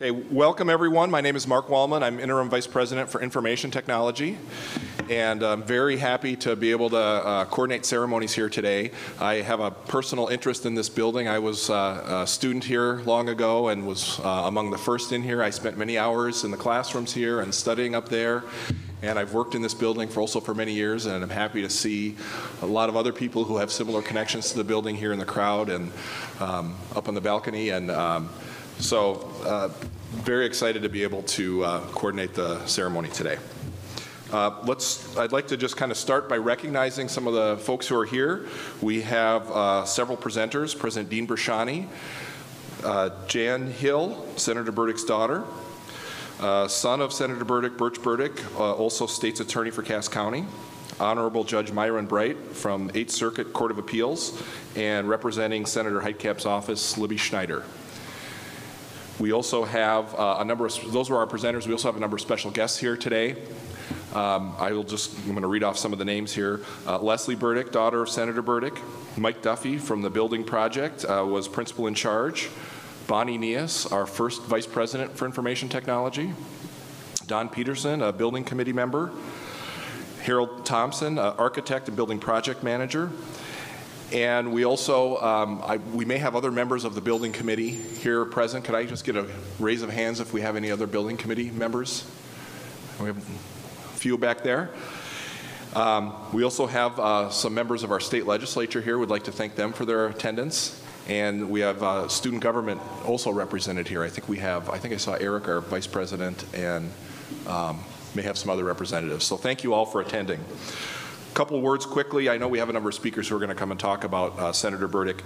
Okay, welcome everyone. My name is Mark Wallman. I'm Interim Vice President for Information Technology, and I'm very happy to be able to coordinate ceremonies here today. I have a personal interest in this building. I was a student here long ago and was among the first in here. I spent many hours in the classrooms here and studying up there. And I've worked in this building for many years, and I'm happy to see a lot of other people who have similar connections to the building here in the crowd and up on the balcony. And very excited to be able to coordinate the ceremony today. I'd like to just kind of start by recognizing some of the folks who are here. We have several presenters, President Dean Bershani, Jan Hill, Senator Burdick's daughter, son of Senator Burdick, Birch Burdick, also State's Attorney for Cass County, Honorable Judge Myron Bright from 8th Circuit Court of Appeals, and representing Senator Heitkamp's office, Libby Schneider. We also have a number of, those were our presenters, we also have a number of special guests here today. I'm going to read off some of the names here. Leslie Burdick, daughter of Senator Burdick. Mike Duffy from the Building Project was principal in charge. Bonnie Nias, our first Vice President for Information Technology. Don Peterson, a Building Committee member. Harold Thompson, Architect and Building Project Manager. And we also, we may have other members of the Building Committee here present. Could I just get a raise of hands if we have any other Building Committee members? We have a few back there. We also have some members of our state legislature here. We'd like to thank them for their attendance. And we have student government also represented here. I think I saw Eric, our vice president, and may have some other representatives. So thank you all for attending. A couple words quickly. I know we have a number of speakers who are going to come and talk about Senator Burdick,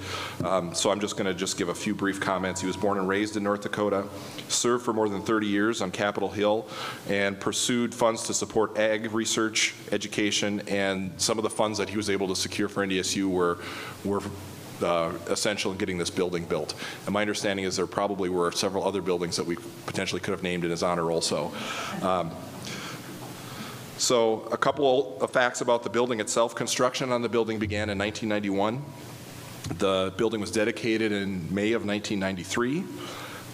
so I'm just going to give a few brief comments. He was born and raised in North Dakota, served for more than 30 years on Capitol Hill, and pursued funds to support ag research, education, and some of the funds that he was able to secure for NDSU were essential in getting this building built. And my understanding is there probably were several other buildings that we potentially could have named in his honor also. So a couple of facts about the building itself. Construction on the building began in 1991. The building was dedicated in May of 1993.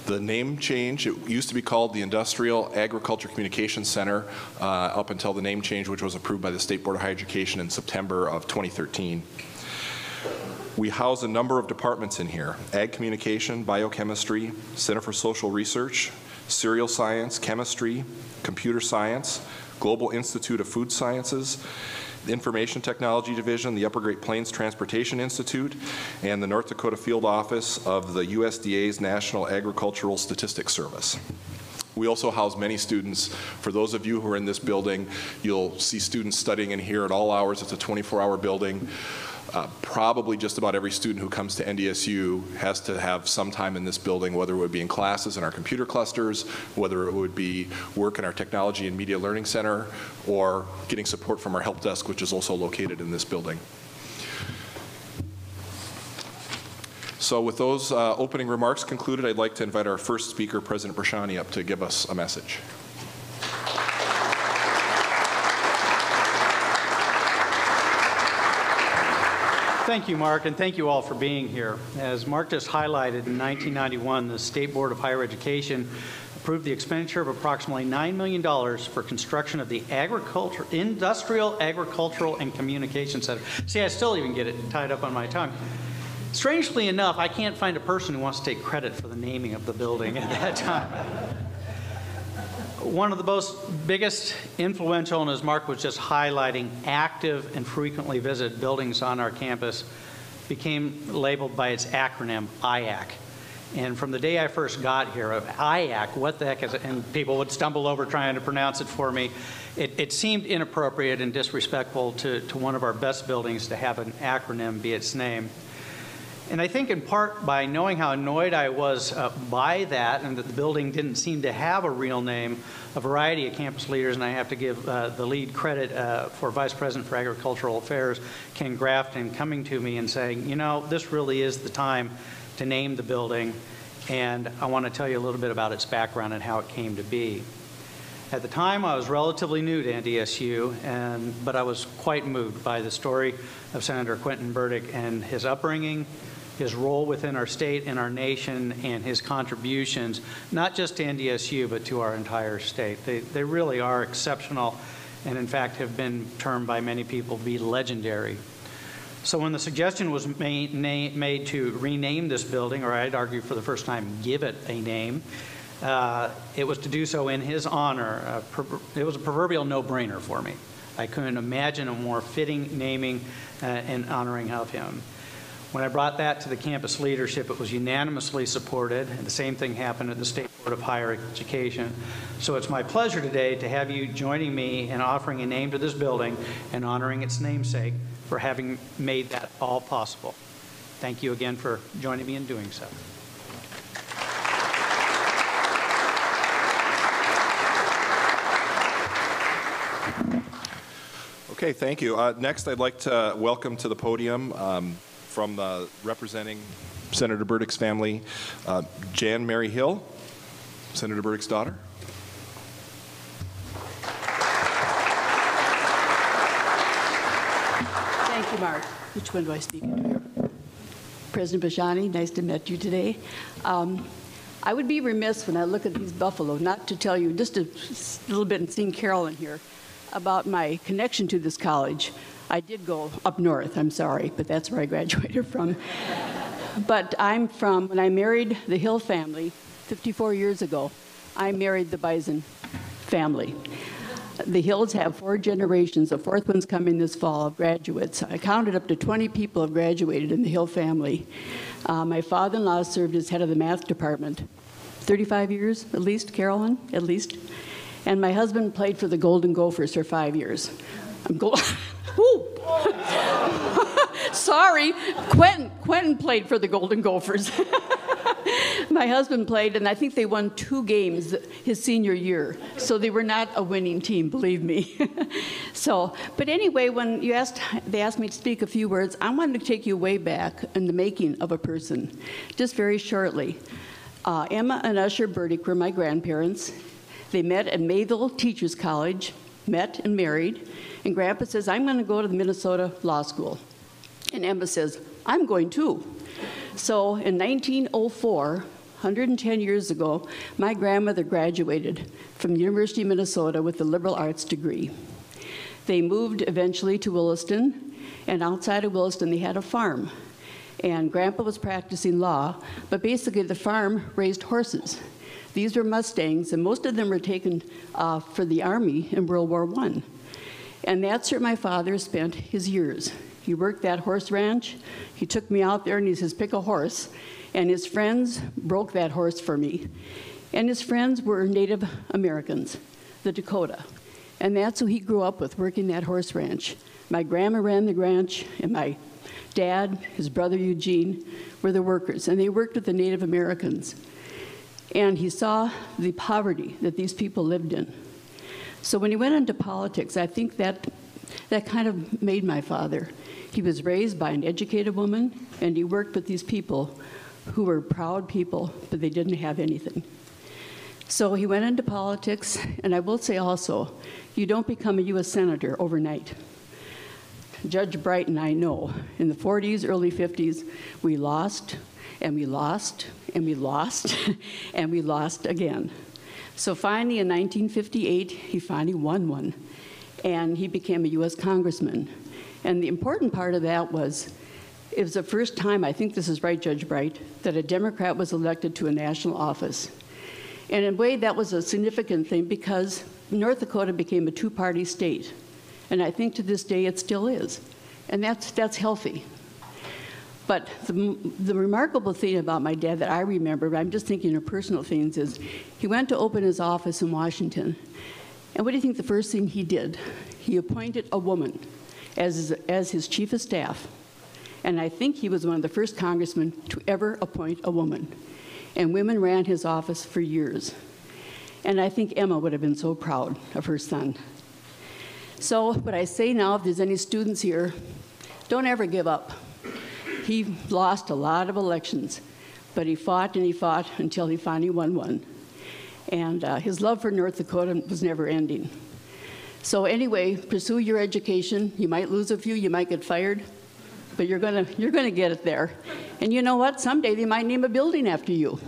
The name change, it used to be called the Industrial Agriculture Communications Center up until the name change, which was approved by the State Board of Higher Education in September of 2013. We house a number of departments in here: Ag Communication, Biochemistry, Center for Social Research, Cereal Science, Chemistry, Computer Science, Global Institute of Food Sciences, the Information Technology Division, the Upper Great Plains Transportation Institute, and the North Dakota Field Office of the USDA's National Agricultural Statistics Service. We also house many students. For those of you who are in this building, you'll see students studying in here at all hours. It's a 24-hour building. Probably just about every student who comes to NDSU has to have some time in this building, whether it would be in classes in our computer clusters, whether it would be work in our Technology and Media Learning Center, or getting support from our help desk, which is also located in this building. So with those opening remarks concluded, I'd like to invite our first speaker, President Bershani, up to give us a message. Thank you, Mark, and thank you all for being here. As Mark just highlighted, in 1991, the State Board of Higher Education approved the expenditure of approximately $9 million for construction of the Industrial, Agricultural, and Communication Center. See, I still even get it tied up on my tongue. Strangely enough, I can't find a person who wants to take credit for the naming of the building at that time. One of the biggest influential, and as Mark was just highlighting, active and frequently visited buildings on our campus became labeled by its acronym, IACC. And from the day I first got here, IACC, what the heck is it? And people would stumble over trying to pronounce it for me. It seemed inappropriate and disrespectful to one of our best buildings to have an acronym be its name. And I think in part by knowing how annoyed I was by that and that the building didn't seem to have a real name, a variety of campus leaders, and I have to give the lead credit for Vice President for Agricultural Affairs, Ken Grafton, coming to me and saying, you know, this really is the time to name the building, and I want to tell you a little bit about its background and how it came to be. At the time, I was relatively new to NDSU, but I was quite moved by the story of Senator Quentin Burdick and his upbringing, his role within our state and our nation, and his contributions, not just to NDSU, but to our entire state. They really are exceptional, and in fact have been termed by many people to be legendary. So when the suggestion was made to rename this building, or I'd argue for the first time, give it a name, it was to do so in his honor. It was a proverbial no-brainer for me. I couldn't imagine a more fitting naming and honoring of him. When I brought that to the campus leadership, it was unanimously supported, and the same thing happened at the State Board of Higher Education. So it's my pleasure today to have you joining me in offering a name to this building and honoring its namesake for having made that all possible. Thank you again for joining me in doing so. Okay, thank you. Next, I'd like to welcome to the podium from the representing Senator Burdick's family, Jan Mary Hill, Senator Burdick's daughter. Thank you, Mark. Which one do I speak into here? President Bashani, nice to meet you today. I would be remiss when I look at these buffalo not to tell you just a little bit, and seeing Carolyn here, about my connection to this college. I did go up north, I'm sorry, but that's where I graduated from. But I'm from, when I married the Hill family 54 years ago, I married the Bison family. The Hills have 4 generations. The 4th one's coming this fall of graduates. I counted up to 20 people have graduated in the Hill family. My father-in-law served as head of the math department. 35 years, at least, Carolyn, at least. And my husband played for the Golden Gophers for 5 years. Sorry, Quentin played for the Golden Gophers. My husband played, and I think they won 2 games his senior year. So they were not a winning team, believe me. But anyway, when they asked me to speak a few words, I wanted to take you way back in the making of a person, just very shortly. Emma and Usher Burdick were my grandparents. They met at Mayville Teachers College, met and married, and Grandpa says, I'm going to go to the Minnesota Law School. And Emma says, I'm going too. So in 1904, 110 years ago, my grandmother graduated from the University of Minnesota with a liberal arts degree. They moved eventually to Williston, and outside of Williston, they had a farm. And Grandpa was practicing law, but basically the farm raised horses. These were Mustangs, and most of them were taken for the Army in World War I. And that's where my father spent his years. He worked that horse ranch. He took me out there, and he says, pick a horse. And his friends broke that horse for me. And his friends were Native Americans, the Dakota. And that's who he grew up with, working that horse ranch. My grandma ran the ranch, and my dad, his brother Eugene, were the workers. And they worked with the Native Americans. And he saw the poverty that these people lived in. So when he went into politics, I think that kind of made my father. He was raised by an educated woman, and he worked with these people who were proud people, but they didn't have anything. So he went into politics, and I will say also, you don't become a U.S. Senator overnight. Judge Bright and I know, in the 40s, early 50s, we lost, and we lost, and we lost, and we lost again. So finally, in 1958, he finally won one, and he became a U.S. congressman. And the important part of that was, it was the first time, I think this is right, Judge Bright, that a Democrat was elected to a national office. And in a way, that was a significant thing because North Dakota became a 2-party state. And I think to this day it still is. And that's healthy. But the remarkable thing about my dad that I remember, but I'm just thinking of personal things, is he went to open his office in Washington. And what do you think the first thing he did? He appointed a woman as his chief of staff. And I think he was one of the first congressmen to ever appoint a woman. And women ran his office for years. And I think Emma would have been so proud of her son. So what I say now, if there's any students here, don't ever give up. He lost a lot of elections, but he fought and he fought until he finally won one. And his love for North Dakota was never ending. So anyway, pursue your education. You might lose a few, you might get fired, but you're gonna get it there. And you know what? Someday they might name a building after you.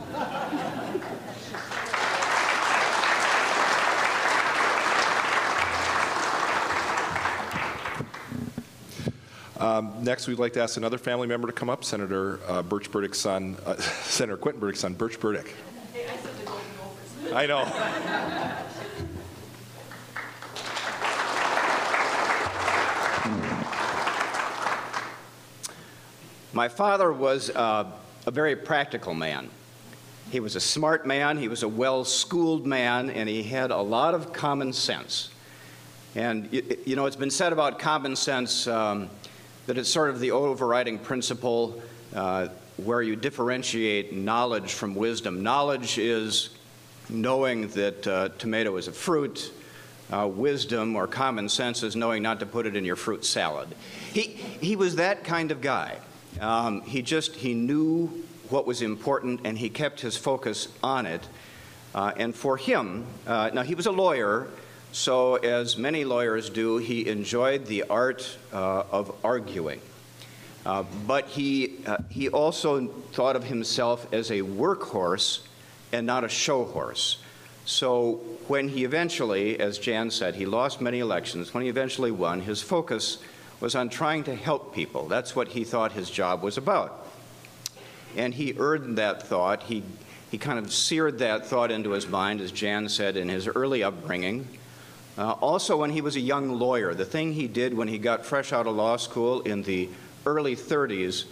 Next, we'd like to ask another family member to come up, Senator Birch Burdick's son, Senator Quentin Burdick's son, Birch Burdick. Hey, I said the Golden Gophers. I know. My father was a very practical man. He was a smart man, he was a well-schooled man, and he had a lot of common sense. And, you know, it's been said about common sense that it's sort of the overriding principle where you differentiate knowledge from wisdom. Knowledge is knowing that tomato is a fruit. Wisdom or common sense is knowing not to put it in your fruit salad. He was that kind of guy. He knew what was important, and he kept his focus on it. And for him, now he was a lawyer, so as many lawyers do, he enjoyed the art of arguing. But he also thought of himself as a workhorse and not a show horse. So when he eventually, as Jan said, he lost many elections, when he eventually won, his focus was on trying to help people. That's what he thought his job was about. And he earned that thought. He kind of seared that thought into his mind, as Jan said, in his early upbringing. Also, when he was a young lawyer, the thing he did when he got fresh out of law school in the early 30s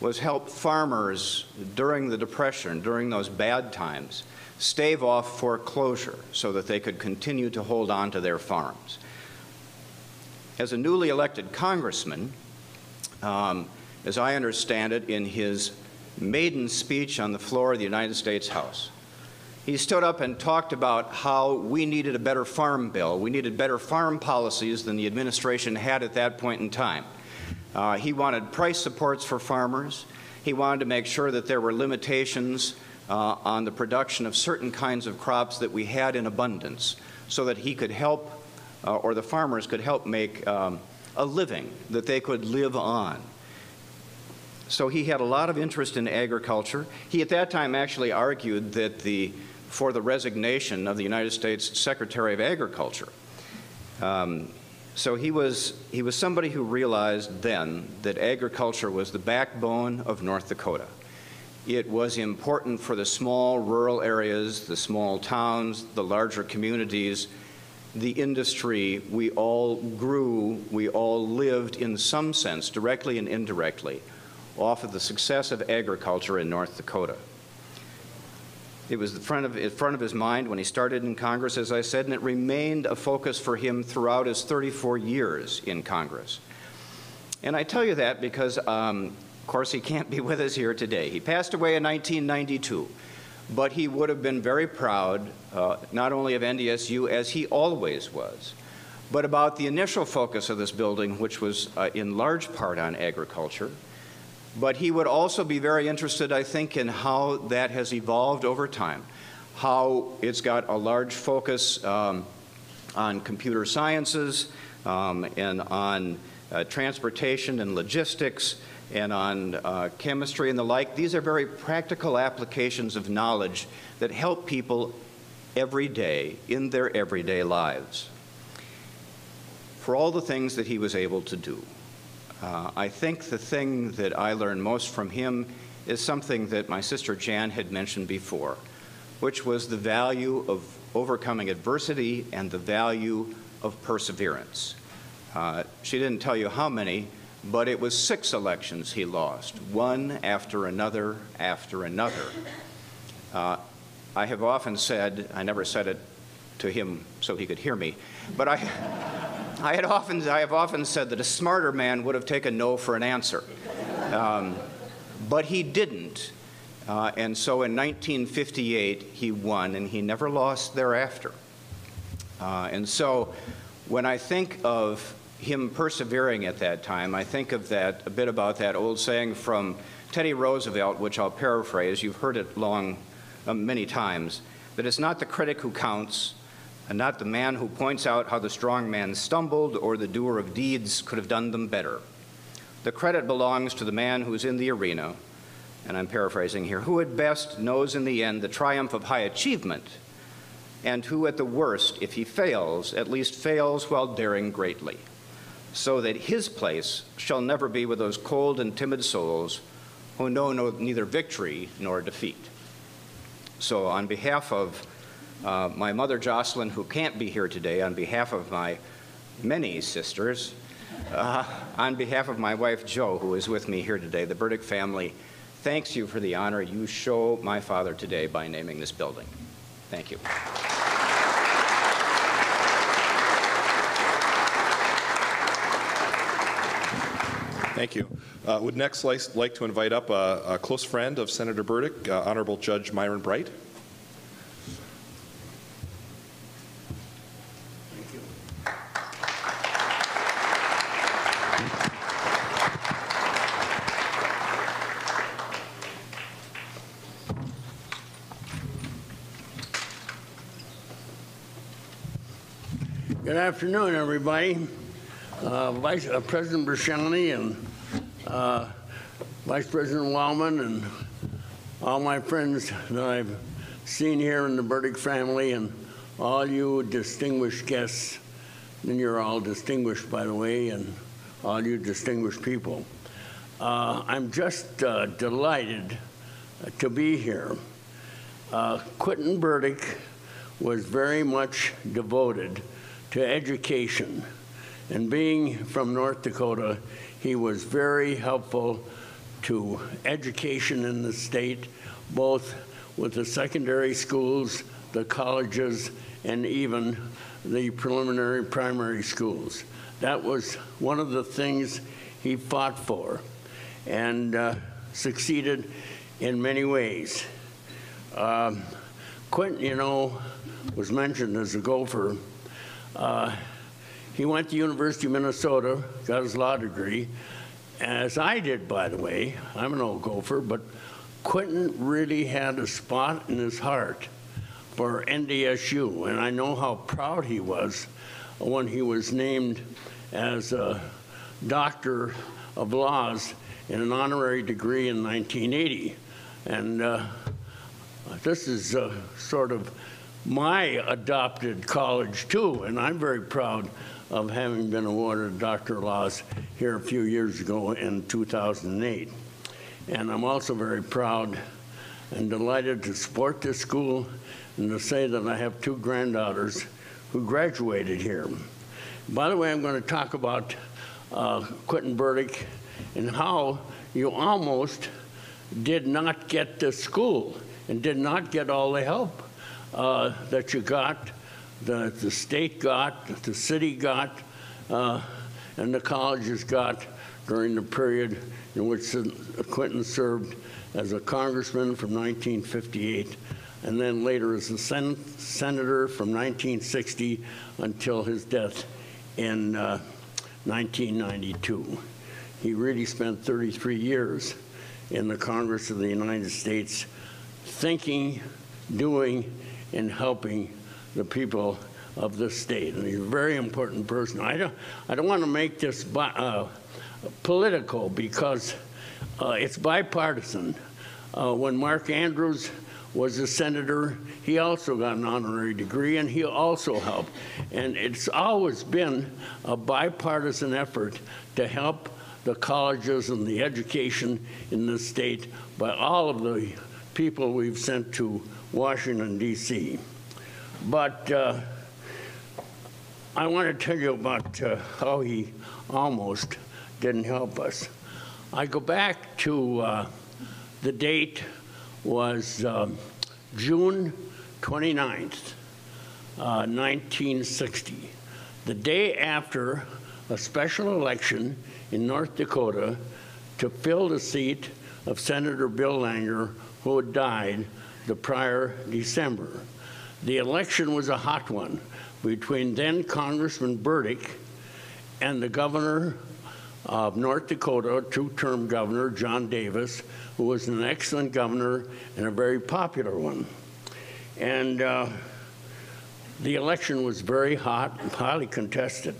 was help farmers during the Depression, during those bad times, stave off foreclosure so that they could continue to hold on to their farms. As a newly elected congressman, as I understand it, in his maiden speech on the floor of the United States House, he stood up and talked about how we needed a better farm bill. We needed better farm policies than the administration had at that point in time. He wanted price supports for farmers. He wanted to make sure that there were limitations on the production of certain kinds of crops that we had in abundance so that he could help, or the farmers could help make a living that they could live on. So he had a lot of interest in agriculture. He at that time actually argued that for the resignation of the United States Secretary of Agriculture. So he was somebody who realized then that agriculture was the backbone of North Dakota. It was important for the small rural areas, the small towns, the larger communities, the industry. We all grew, we all lived in some sense, directly and indirectly, off of the success of agriculture in North Dakota. It was in front of his mind when he started in Congress, as I said, and it remained a focus for him throughout his 34 years in Congress. And I tell you that because, of course, he can't be with us here today. He passed away in 1992, but he would have been very proud, not only of NDSU, as he always was, but about the initial focus of this building, which was in large part on agriculture. But he would also be very interested, I think, in how that has evolved over time, how it's got a large focus on computer sciences and on transportation and logistics and on chemistry and the like. These are very practical applications of knowledge that help people every day in their everyday lives. For all the things that he was able to do, I think the thing that I learned most from him is something that my sister Jan had mentioned before, which was the value of overcoming adversity and the value of perseverance. She didn't tell you how many, but it was 6 elections he lost, one after another after another. I have often said, I never said it to him so he could hear me, but I have often said that a smarter man would have taken no for an answer. But he didn't. And so in 1958, he won, and he never lost thereafter. And so when I think of him persevering at that time, I think of a bit about that old saying from Teddy Roosevelt, which I'll paraphrase. You've heard it many times, that it's not the critic who counts, and not the man who points out how the strong man stumbled or the doer of deeds could have done them better, The credit belongs to the man who's in the arena, and I'm paraphrasing here, who at best knows in the end the triumph of high achievement, and who at the worst, if he fails, at least fails while daring greatly, so that his place shall never be with those cold and timid souls who know neither victory nor defeat. So on behalf of my mother, Jocelyn, who can't be here today, on behalf of my many sisters, on behalf of my wife, Jo, who is with me here today, the Burdick family thanks you for the honor you show my father today by naming this building. Thank you. Thank you. Would next like to invite up a close friend of Senator Burdick, Honorable Judge Myron Bright. Thank you. Good afternoon, everybody. President Brashani and Vice President Wellman and all my friends that I've seen here in the Burdick family and all you distinguished guests, and you're all distinguished, by the way, and all you distinguished people. I'm just delighted to be here. Quentin Burdick was very much devoted to education. And being from North Dakota, he was very helpful to education in the state, both with the secondary schools, the colleges, and even the preliminary primary schools. That was one of the things he fought for and succeeded in many ways. Quentin, you know, was mentioned as a Gopher. He went to University of Minnesota, got his law degree, as I did, by the way. I'm an old Gopher, but Quentin really had a spot in his heart for NDSU, and I know how proud he was when he was named as a Doctor of Laws in an honorary degree in 1980. And this is sort of my adopted college, too, and I'm very proud of having been awarded a Doctor of Laws here a few years ago in 2008. And I'm also very proud and delighted to support this school and to say that I have two granddaughters who graduated here. By the way, I'm going to talk about Quentin Burdick and how you almost did not get to school and did not get all the help that you got, the state got, the city got, and the colleges got during the period in which Quentin served as a congressman from 1958 and then later as a senator from 1960 until his death in 1992. He really spent 33 years in the Congress of the United States thinking, doing, and helping the people of the state. And he's a very important person. I don't want to make this political because it's bipartisan. When Mark Andrews was a senator, he also got an honorary degree, and he also helped. And it's always been a bipartisan effort to help the colleges and the education in the state by all of the people we've sent to Washington, D.C. But I want to tell you about how he almost didn't help us. I go back to the date was June 29th, 1960, the day after a special election in North Dakota to fill the seat of Senator Bill Langer, who had died the prior December. The election was a hot one between then Congressman Burdick and the governor of North Dakota, two-term governor, John Davis, who was an excellent governor and a very popular one. And the election was very hot and highly contested.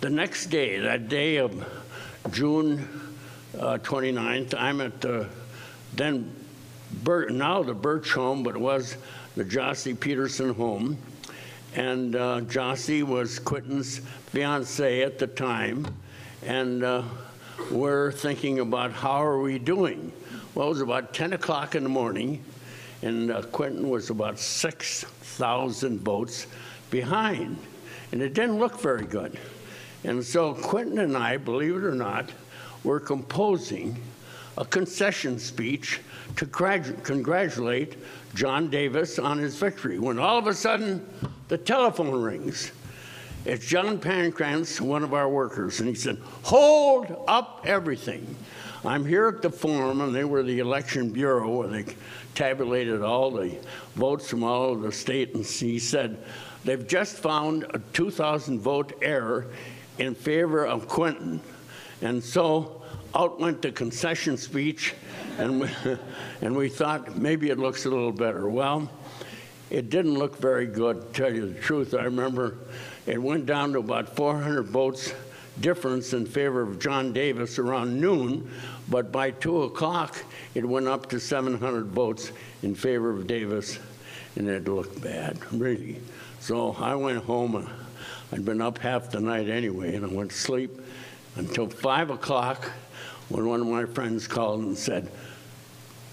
The next day, that day of June 29th. I'm at the now the Birch home, but it was the Jossie Peterson home. And Jossie was Quentin's fiancée at the time. And we're thinking about how are we doing. Well, it was about 10 o'clock in the morning, and Quentin was about 6,000 votes behind. And it didn't look very good. And so Quentin and I, believe it or not, were composing a concession speech to congratulate John Davis on his victory, when all of a sudden the telephone rings. It's John Pancrantz, one of our workers, and he said, "Hold up everything. I'm here at the forum," and they were the election bureau where they tabulated all the votes from all over the state, and he said, "They've just found a 2,000 vote error in favor of Quentin." And so out went the concession speech, and we thought maybe it looks a little better. Well, it didn't look very good, to tell you the truth. I remember it went down to about 400 votes difference in favor of John Davis around noon, but by 2 o'clock, it went up to 700 votes in favor of Davis, and it looked bad, really. So I went home, and I'd been up half the night anyway, and I went to sleep until 5 o'clock when one of my friends called and said,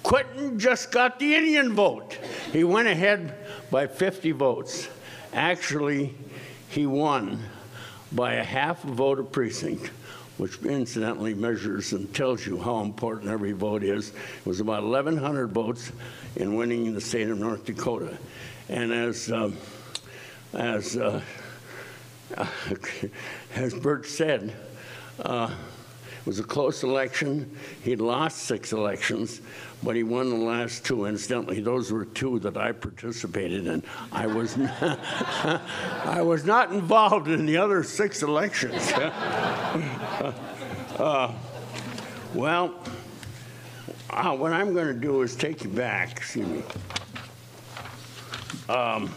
"Quentin just got the Indian vote." He went ahead by 50 votes. Actually, he won by a half a vote a precinct, which incidentally measures and tells you how important every vote is. It was about 1,100 votes in winning the state of North Dakota. And as Bert said, it was a close election. He lost 6 elections, but he won the last 2. Incidentally, those were 2 that I participated in. I was not, I was not involved in the other 6 elections. Well, what I'm going to do is take you back. Excuse me. I'm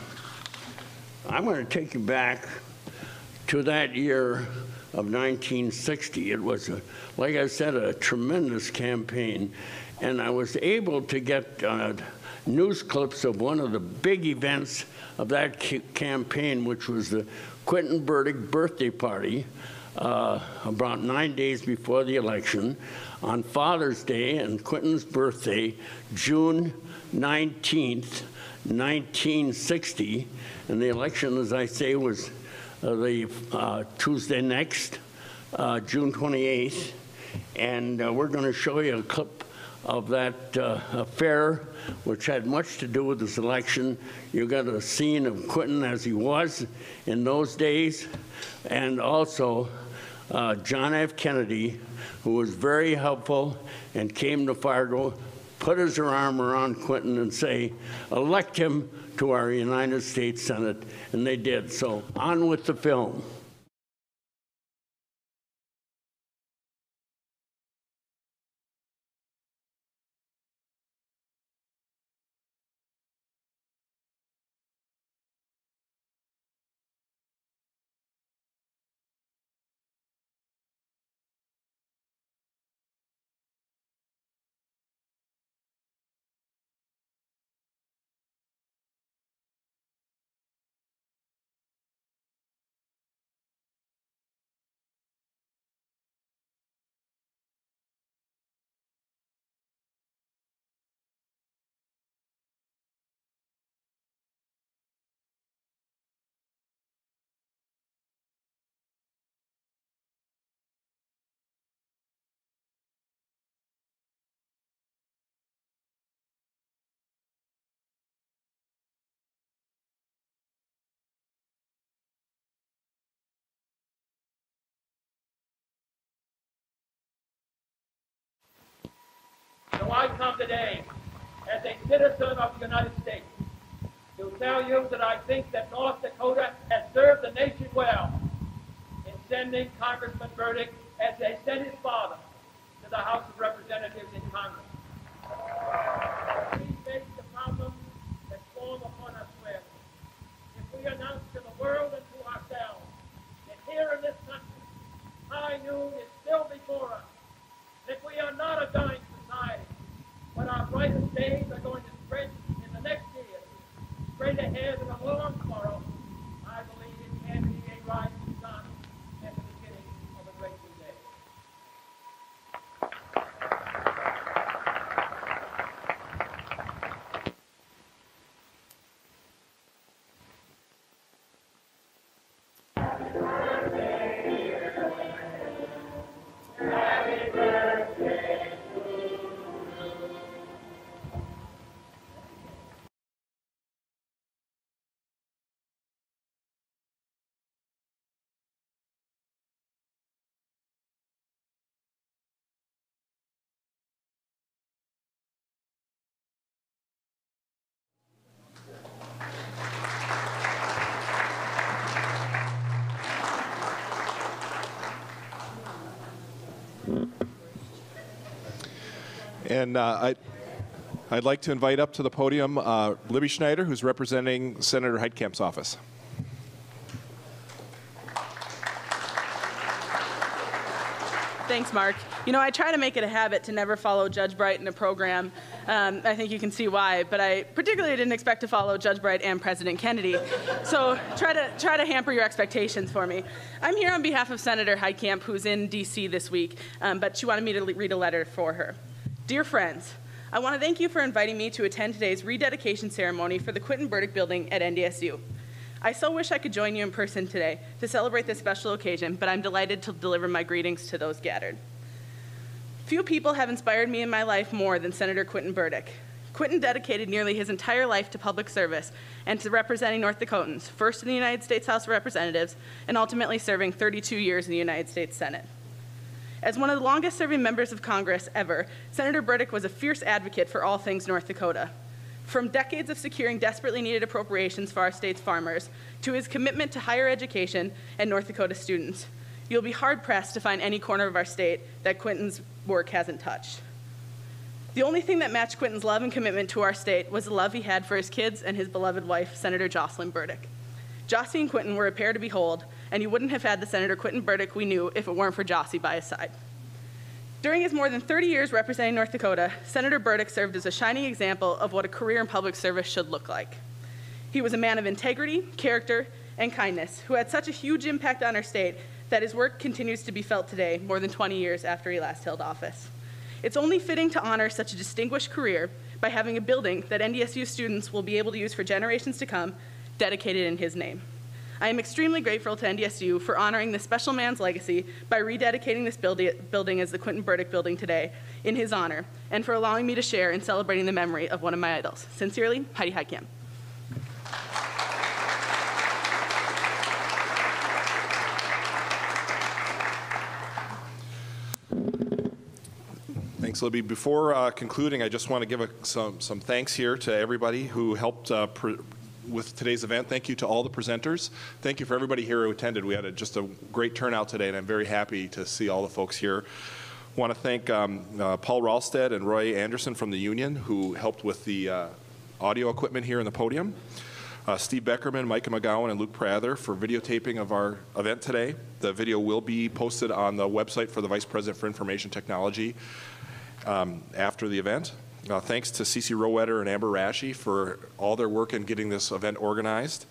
going to take you back to that year of 1960. It was, like I said, a tremendous campaign. And I was able to get news clips of one of the big events of that campaign, which was the Quentin Burdick birthday party, about 9 days before the election, on Father's Day and Quentin's birthday, June 19th, 1960. And the election, as I say, was the Tuesday next, June 28th. And we're going to show you a clip of that affair, which had much to do with this election. You got a scene of Quentin as he was in those days, and also John F. Kennedy, who was very helpful and came to Fargo, put his arm around Quentin and say, "Elect him to our United States Senate," and they did. So on with the film. So I come today as a citizen of the United States to tell you that I think that North Dakota has served the nation well in sending Congressman Burdick, as they sent his father, to the House of Representatives in Congress. We face the problems that fall upon us squarely. If we announce to the world and to ourselves that here in this country, high noon is still before us, And I'd like to invite up to the podium Libby Schneider, who's representing Senator Heitkamp's office. Thanks, Mark. You know, I try to make it a habit to never follow Judge Bright in a program. I think you can see why, but I particularly didn't expect to follow Judge Bright and President Kennedy. So try to hamper your expectations for me. I'm here on behalf of Senator Heitkamp, who's in D.C. this week, but she wanted me to read a letter for her. Dear friends, I want to thank you for inviting me to attend today's rededication ceremony for the Quentin Burdick Building at NDSU. I so wish I could join you in person today to celebrate this special occasion, but I'm delighted to deliver my greetings to those gathered. Few people have inspired me in my life more than Senator Quentin Burdick. Quentin dedicated nearly his entire life to public service and to representing North Dakotans, first in the United States House of Representatives and ultimately serving 32 years in the United States Senate. As one of the longest-serving members of Congress ever, Senator Burdick was a fierce advocate for all things North Dakota. From decades of securing desperately needed appropriations for our state's farmers to his commitment to higher education and North Dakota students, you'll be hard-pressed to find any corner of our state that Quentin's work hasn't touched. The only thing that matched Quentin's love and commitment to our state was the love he had for his kids and his beloved wife, Senator Jocelyn Burdick. Jossie and Quentin were a pair to behold, and he wouldn't have had the Senator Quentin Burdick we knew if it weren't for Jossie by his side. During his more than 30 years representing North Dakota, Senator Burdick served as a shining example of what a career in public service should look like. He was a man of integrity, character, and kindness who had such a huge impact on our state that his work continues to be felt today, more than 20 years after he last held office. It's only fitting to honor such a distinguished career by having a building that NDSU students will be able to use for generations to come, dedicated in his name. I am extremely grateful to NDSU for honoring this special man's legacy by rededicating this building as the Quentin Burdick Building today in his honor, and for allowing me to share in celebrating the memory of one of my idols. Sincerely, Heidi Heitkamp. Thanks, Libby. Before concluding, I just want to give some thanks here to everybody who helped with today's event. Thank you to all the presenters. Thank you for everybody here who attended. We had just a great turnout today, and I'm very happy to see all the folks here. I want to thank Paul Ralstead and Roy Anderson from the union who helped with the audio equipment here in the podium. Steve Beckerman, Micah McGowan, and Luke Prather for videotaping of our event today. The video will be posted on the website for the Vice President for Information Technology after the event. Thanks to Cece Rowetter and Amber Rashi for all their work in getting this event organized.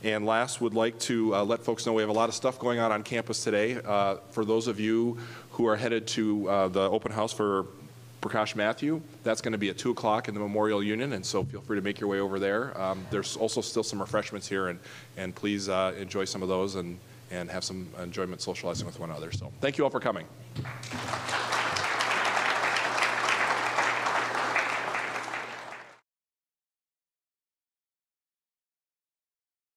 And last, would like to let folks know we have a lot of stuff going on campus today. For those of you who are headed to the open house for Prakash Matthew, that's going to be at 2 o'clock in the Memorial Union, and so feel free to make your way over there. There's also still some refreshments here, and please enjoy some of those and have some enjoyment socializing with one another. So thank you all for coming.